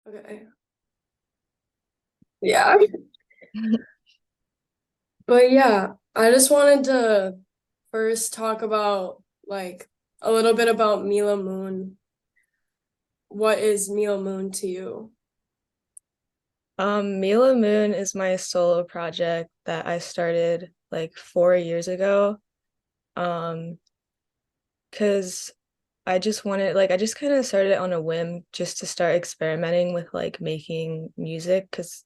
Okay. Yeah. But yeah, I just wanted to first talk about like a little bit about Mila Moon. What is Mila Moon to you? Mila Moon is my solo project that I started like 4 years ago. Um, because I just kind of started it on a whim just to start experimenting with like making music because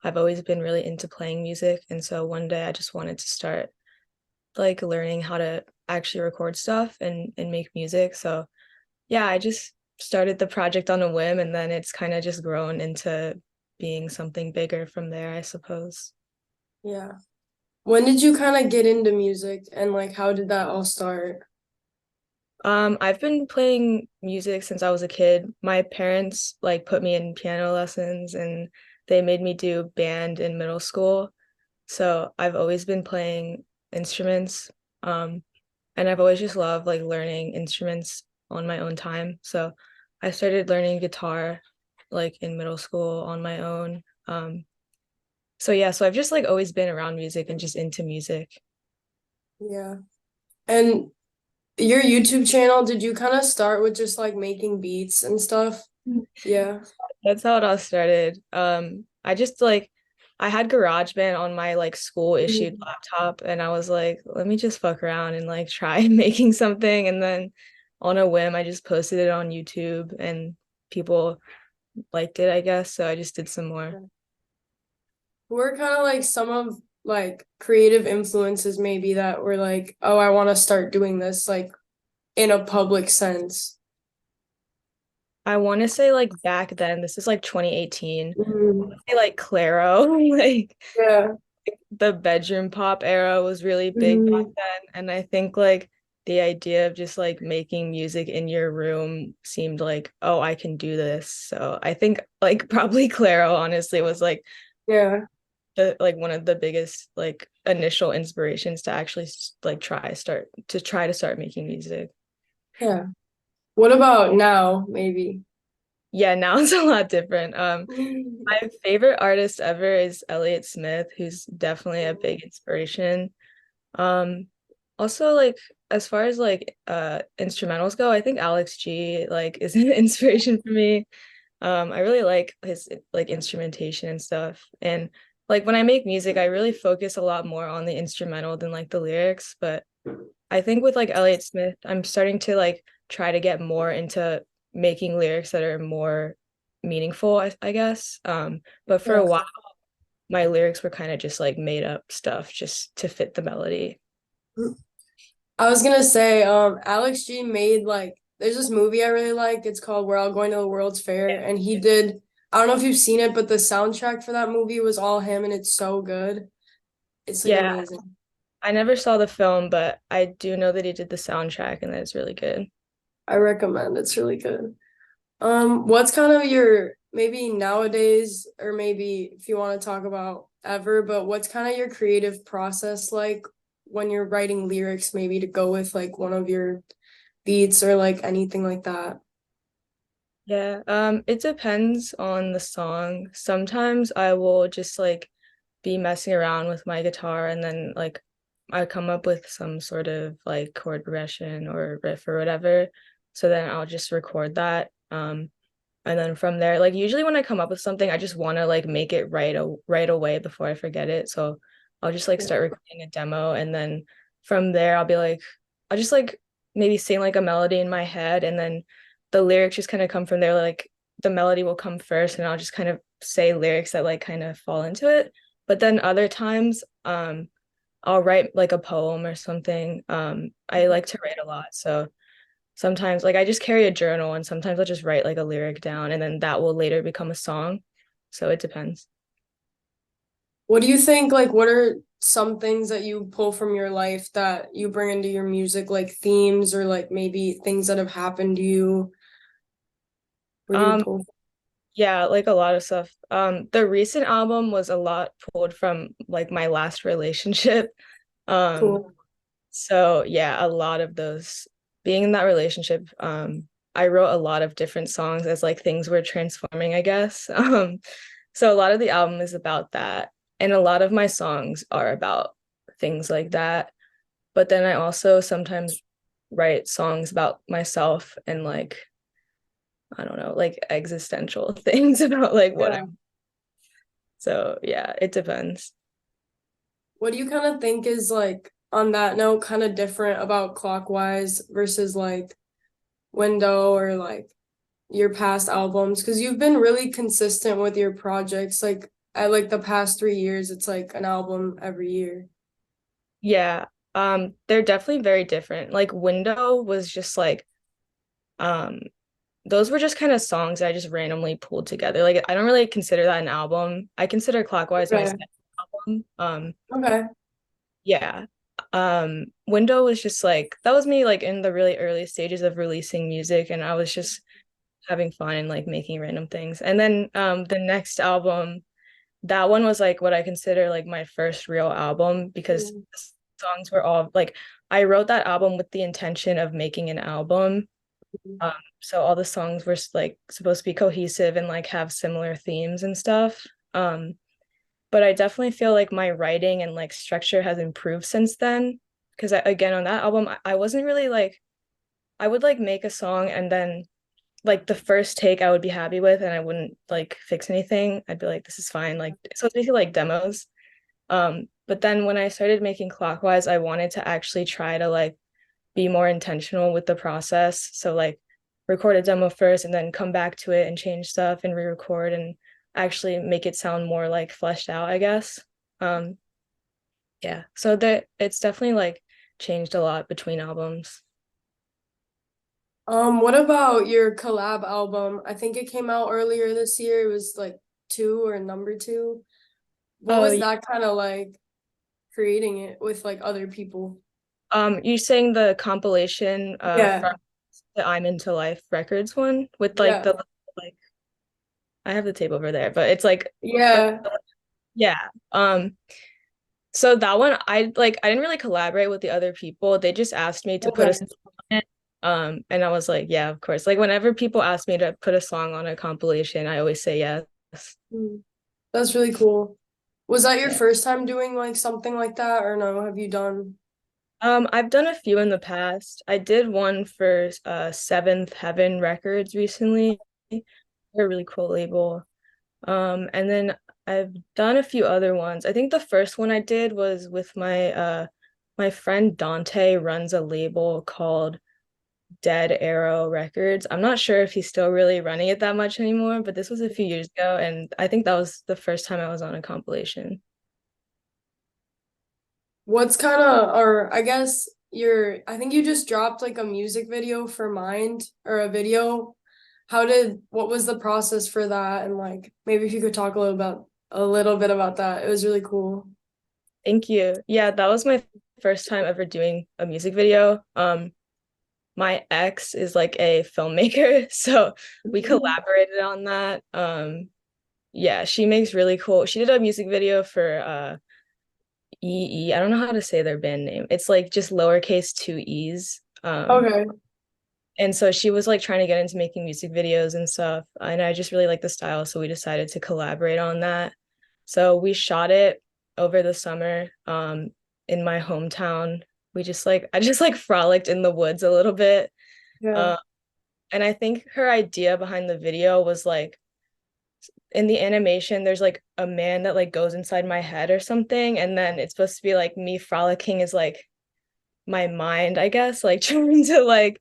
I've always been really into playing music. And so one day I just wanted to start like learning how to actually record stuff and make music. So yeah, I just started the project on a whim and then it's kind of just grown into being something bigger from there, I suppose. Yeah. When did you kind of get into music and like how did that all start? I've been playing music since I was a kid. My parents like put me in piano lessons and they made me do band in middle school. So I've always been playing instruments. Um, and I've always just loved like learning instruments on my own time. So I started learning guitar like in middle school on my own. So yeah, so I've just like always been around music and just into music. Yeah. And your YouTube channel, did you kind of start with just like making beats and stuff? Yeah. That's how it all started. I just like I had GarageBand on my like school issued Mhm. laptop and I was like, let me just fuck around and like try making something and then on a whim I just posted it on YouTube and people liked it, I guess. So I just did some more. Who are kind of like some of like creative influences maybe that were like, oh, I want to start doing this like in a public sense. I want to say like back then, this is like 2018, Mhm. like Claro, like Yeah. the bedroom pop era was really big back Mhm. then. And I think like the idea of just like making music in your room seemed like, oh, I can do this. So I think like probably Claro honestly was Yeah. like one of the biggest like initial inspirations to actually like try to start making music. Yeah. What about now, maybe? Yeah, now it's a lot different. My favorite artist ever is Elliott Smith, who's definitely a big inspiration. Um, Also like as far as like instrumentals go, I think Alex G like is an inspiration for me. I really like his like instrumentation and stuff. And like when I make music, I really focus a lot more on the instrumental than like the lyrics. But I think with like Elliott Smith, I'm starting to like try to get more into making lyrics that are more meaningful, I guess. But for Yeah. a while, my lyrics were kind of just like made up stuff just to fit the melody. I was gonna say, Alex G made like there's this movie I really like. It's called We're All Going to the World's Fair, and he did. I don't know if you've seen it, but the soundtrack for that movie was all him, and it's so good. It's like Yeah, amazing. I never saw the film, but I do know that he did the soundtrack and that it's really good. I recommend. It's really good. What's kind of your maybe nowadays, or maybe if you want to talk about ever, but what's kind of your creative process like when you're writing lyrics, maybe to go with like one of your beats or like anything like that? Yeah, it depends on the song. Sometimes I will just like be messing around with my guitar and then like I come up with some sort of like chord progression or riff or whatever. So then I'll just record that. And then from there, like usually when I come up with something, I just want to like make it right away before I forget it. So I'll just like Yeah. start recording a demo and then from there I'll be like I'll just like maybe sing like a melody in my head and then the lyrics just kind of come from there. Like the melody will come first and I'll just kind of say lyrics that like kind of fall into it. But then other times, I'll write like a poem or something. I like to write a lot, so sometimes like I just carry a journal and sometimes I'll just write like a lyric down and then that will later become a song. So it depends. What do you think, like, what are some things that you pull from your life that you bring into your music, like themes or like maybe things that have happened to you? Where do you Um, pull? yeah, like a lot of stuff. The recent album was a lot pulled from like my last relationship. Um, Cool. so yeah, a lot of those being in that relationship, I wrote a lot of different songs as like things were transforming, I guess. So a lot of the album is about that. And a lot of my songs are about things like that. But then I also sometimes write songs about myself and like, I don't know, like existential things about like what I, Yeah. so yeah, it depends. What do you kind of think is like on that note kind of different about Clockwise versus like Window or like your past albums? Because you've been really consistent with your projects. Like at like the past 3 years, it's like an album every year. Yeah. They're definitely very different. Like Window was just like um those were just kind of songs I just randomly pulled together. Like I don't really consider that an album. I consider Clockwise my Okay. second album. Okay. Yeah. Window was just like that was me like in the really early stages of releasing music and I was just having fun and like making random things. And then the next album, that one was like what I consider like my first real album because Mm. the songs were all like I wrote that album with the intention of making an album. Um, so all the songs were like supposed to be cohesive and like have similar themes and stuff. But I definitely feel like my writing and like structure has improved since then. Because again, on that album, I wasn't really like I would like make a song and then like the first take I would be happy with and I wouldn't like fix anything. I'd be like, this is fine. Like so it's basically like demos. But then when I started making Clockwise, I wanted to actually try to like be more intentional with the process. So like record a demo first and then come back to it and change stuff and re-record and actually make it sound more like fleshed out, I guess. Um, yeah. So that it's definitely like changed a lot between albums. What about your collab album? I think it came out earlier this year. It was like two or number two. What Oh, was that kind of like creating it with like other people? you saying the compilation Yeah, from the I'm Into Life Records one with like yeah, the like I have the tape over there, but it's like yeah. yeah. So that one I didn't really collaborate with the other people. They just asked me to put a Okay. song on it. And I was like, yeah, of course. Like whenever people ask me to put a song on a compilation, I always say yes. Mm. That's really cool. Was that your Yeah. first time doing like something like that or no? Have you done? I've done a few in the past. I did one for Seventh Heaven Records recently. They're a really cool label. And then I've done a few other ones. I think the first one I did was with my friend Dante runs a label called Dead Arrow Records. I'm not sure if he's still really running it that much anymore, but this was a few years ago, and I think that was the first time I was on a compilation. What's kind of, or I guess I think you just dropped like a music video for Mind or a video. What was the process for that? And like, maybe if you could talk a little bit about that. It was really cool. Thank you. Yeah, that was my first time ever doing a music video. My ex is like a filmmaker, so we collaborated on that. Yeah, she makes really cool. She did a music video for EE. I don't know how to say their band name. It's like just lowercase two E's. Okay. And so she was like trying to get into making music videos and stuff. And I just really like the style, so we decided to collaborate on that. So we shot it over the summer in my hometown. We just like I just like frolicked in the woods a little bit. Yeah. Uh, and I think her idea behind the video was like in the animation, there's like a man that like goes inside my head or something, and then it's supposed to be like me frolicking is like my mind, I guess, like trying to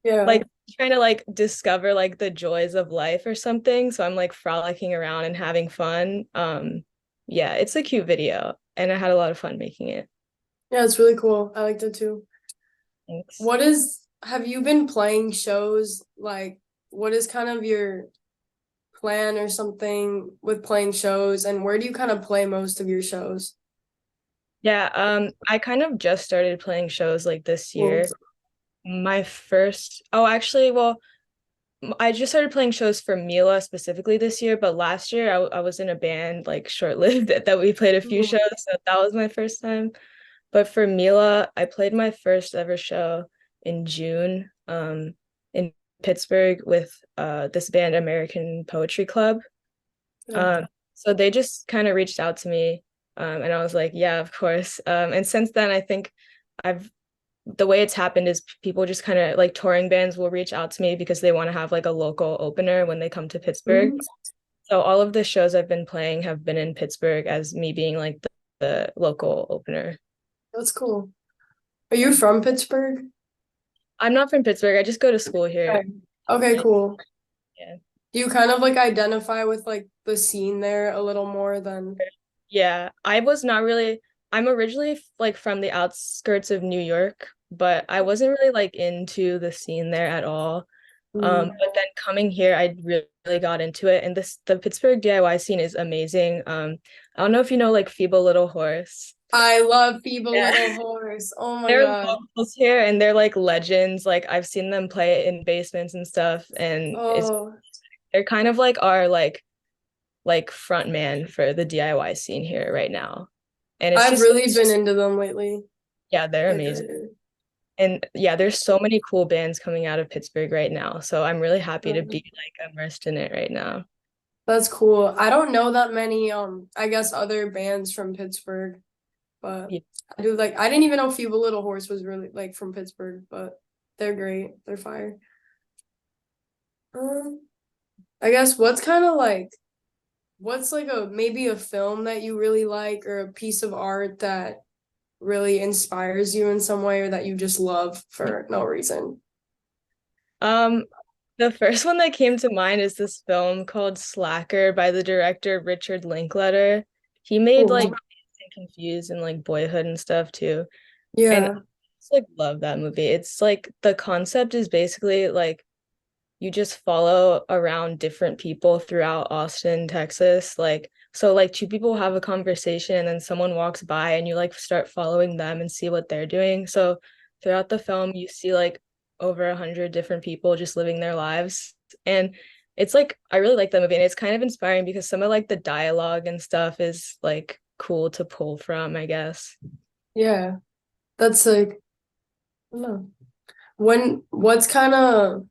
Yeah. like trying to like discover like the joys of life or something. So I'm like frolicking around and having fun. Yeah, it's a cute video and I had a lot of fun making it. Yeah, it's really cool. I liked it too. Thanks. Have you been playing shows? Like, what is kind of your plan or something with playing shows? And where do you kind of play most of your shows? Yeah, I kind of just started playing shows like this Cool. year. My first, oh, actually, well, I just started playing shows for Mila specifically this year, but last year I was in a band like short-lived that we played a few Mhm. shows, so that was my first time. But for Mila, I played my first ever show in June, in Pittsburgh with this band American Poetry Club. Yeah. So they just kind of reached out to me, and I was like, yeah, of course. And since then, I think I've the way it's happened is people just kind of like touring bands will reach out to me because they want to have like a local opener when they come to Pittsburgh. Mhm. So all of the shows I've been playing have been in Pittsburgh as me being like the local opener. That's cool. Are you from Pittsburgh? I'm not from Pittsburgh. I just go to school here. Okay. Okay, cool. Yeah. Do you kind of like identify with like the scene there a little more than Yeah, I was not really, I'm originally like from the outskirts of New York, but I wasn't really like into the scene there at all. Mm. But then coming here, I really got into it, and the Pittsburgh DIY scene is amazing. I don't know if you know like Feeble Little Horse. I love Feeble Yeah. Little Horse. Oh my They're God. locals here, and they're like legends. Like I've seen them play in basements and stuff, and it's Oh, they're kind of like our like front man for the DIY scene here right now. And it's I've just really been into them lately. yeah, they're Like, amazing. And yeah, there's so many cool bands coming out of Pittsburgh right now. So I'm really happy to be like immersed in it right now. that's cool. I don't know that many I guess other bands from Pittsburgh, but Yeah. I do like I didn't even know Feeble Little Horse was really like from Pittsburgh, but they're great. They're fire. Um, I guess what's like a maybe a film that you really like or a piece of art that really inspires you in some way or that you just love for no reason? Um, the first one that came to mind is this film called Slacker by the director Richard Linklater. He made like Cool. Dazed and Confused and like Boyhood and stuff too. And I Yeah. just like love that movie. It's like the concept is basically like you just follow around different people throughout Austin, Texas. Like, so like two people have a conversation and then someone walks by and you like start following them and see what they're doing. So throughout the film, you see like over 100 different people just living their lives. And it's like, I really like that movie. And it's kind of inspiring because some of like the dialogue and stuff is like cool to pull from, I guess. Yeah. That's like I don't know. What's kind of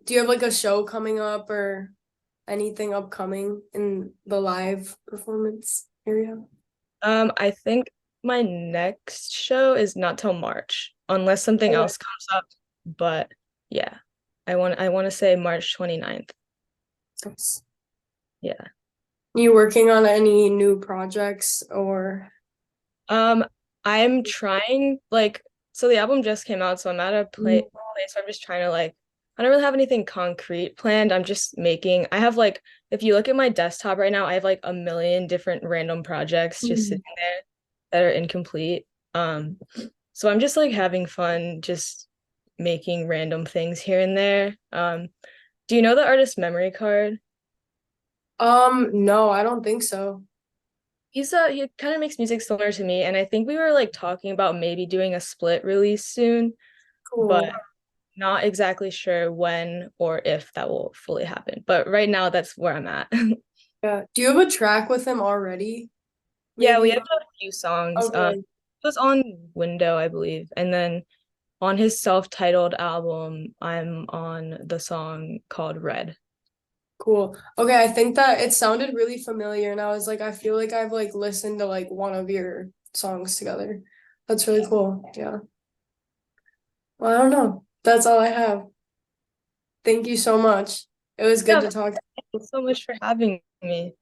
do you have like a show coming up or anything upcoming in the live performance area? I think my next show is not till March, unless something Okay. else comes up. But yeah, I want to say March 29th. Nice. Yeah. You working on any new projects or Um, I'm trying like so the album just came out, so I'm at a place where I'm just trying to like I don't really have anything concrete planned. I'm just making I have like if you look at my desktop right now, I have like a million different random projects just Mm. sitting there that are incomplete. So I'm just like having fun just making random things here and there. Do you know the artist Memory Card? No, I don't think so. He kind of makes music similar to me, and I think we were like talking about maybe doing a split release soon, Cool. but not exactly sure when or if that will fully happen. But right now, that's where I'm at. Yeah. Do you have a track with him already? Yeah, we Maybe? have a few songs. Okay. It was on Window, I believe, and then on his self-titled album, I'm on the song called Red. Cool. Okay, I think that it sounded really familiar and I was like, I feel like I've like listened to like one of your songs together. That's really cool. Yeah. Well, I don't know. That's all I have. Thank you so much. It was good Yeah, to talk. thanks so much for having me.